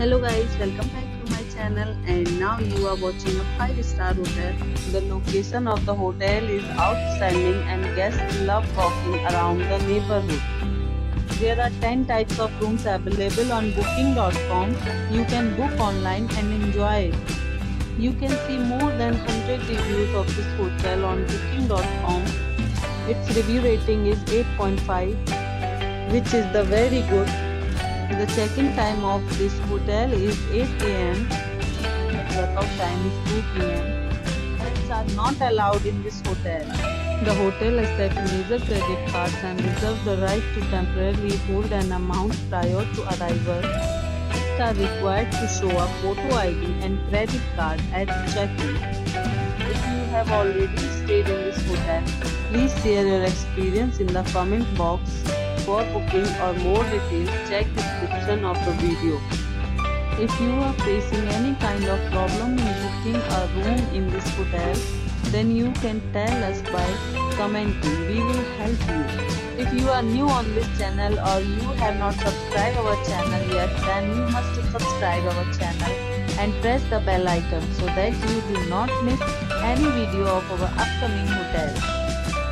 Hello guys, welcome back to my channel and now you are watching a 5-star hotel. The location of the hotel is outstanding and guests love walking around the neighborhood. There are 10 types of rooms available on booking.com. You can book online and enjoy it. You can see more than 100 reviews of this hotel on booking.com. Its review rating is 8.5, which is the very good. The check-in time of this hotel is 8 am. The check-out time is 2 pm. Pets are not allowed in this hotel. The hotel accepts major credit cards and reserves the right to temporarily hold an amount prior to arrival. Guests are required to show a photo ID and credit card at check-in. If you have already stayed in this hotel, please share your experience in the comment box. For booking or more details, check description of the video. If you are facing any kind of problem in booking a room in this hotel, then you can tell us by commenting. We will help you. If you are new on this channel or you have not subscribed our channel yet, then you must subscribe our channel and press the bell icon so that you do not miss any video of our upcoming hotel.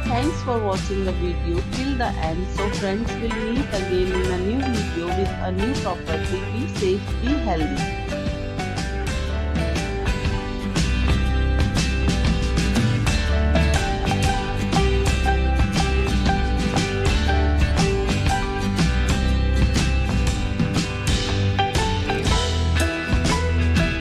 Thanks for watching the video till the end. So friends, will meet again in a new video with a new property. Be safe, be healthy.